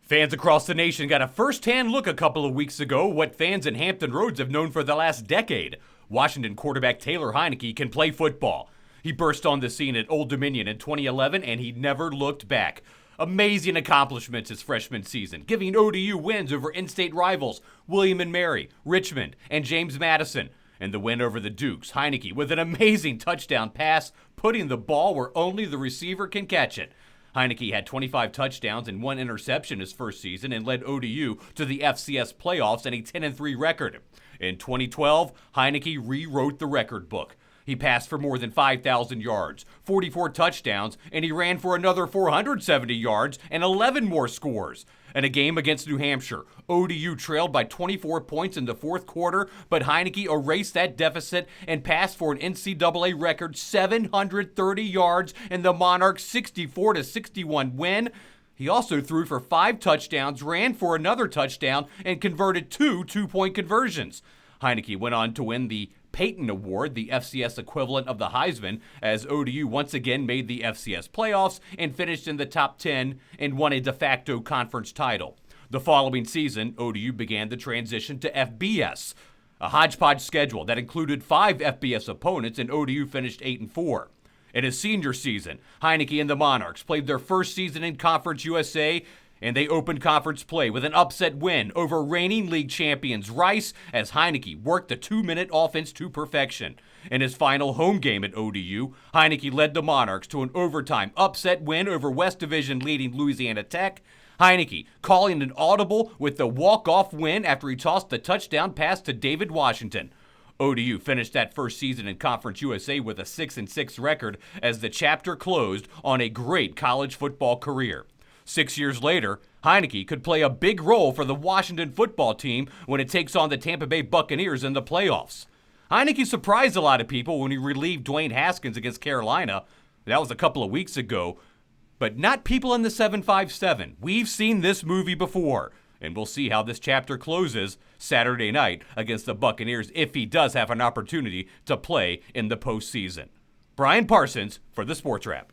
Fans across the nation got a first-hand look a couple of weeks ago what fans in Hampton Roads have known for the last decade. Washington quarterback Taylor Heinicke can play football. He burst on the scene at Old Dominion in 2011 and he never looked back. Amazing accomplishments his freshman season, giving ODU wins over in-state rivals William and Mary, Richmond, and James Madison. And the win over the Dukes, Heinicke with an amazing touchdown pass, putting the ball where only the receiver can catch it. Heinicke had 25 touchdowns and 1 interception his first season and led ODU to the FCS playoffs and a 10-3 record. In 2012, Heinicke rewrote the record book. He passed for more than 5,000 yards, 44 touchdowns, and he ran for another 470 yards and 11 more scores. In a game against New Hampshire, ODU trailed by 24 points in the fourth quarter, but Heinicke erased that deficit and passed for an NCAA record 730 yards in the Monarchs' 64-61 win. He also threw for 5 touchdowns, ran for another touchdown, and converted 2 two-point conversions. Heinicke went on to win the Peyton Award, the FCS equivalent of the Heisman, as ODU once again made the FCS playoffs and finished in the top 10 and won a de facto conference title. The following season, ODU began the transition to FBS, a hodgepodge schedule that included 5 FBS opponents, and ODU finished 8-4. In his senior season, Heinicke and the Monarchs played their first season in Conference USA, and they opened conference play with an upset win over reigning league champions Rice as Heinicke worked the 2-minute offense to perfection. In his final home game at ODU, Heinicke led the Monarchs to an overtime upset win over West Division leading Louisiana Tech. Heinicke calling an audible with the walk-off win after he tossed the touchdown pass to David Washington. ODU finished that first season in Conference USA with a 6-6 record as the chapter closed on a great college football career. 6 years later, Heinicke could play a big role for the Washington football team when it takes on the Tampa Bay Buccaneers in the playoffs. Heinicke surprised a lot of people when he relieved Dwayne Haskins against Carolina. That was a couple of weeks ago. But not people in the 757. We've seen this movie before. And we'll see how this chapter closes Saturday night against the Buccaneers if he does have an opportunity to play in the postseason. Brian Parsons for the Sportswrap.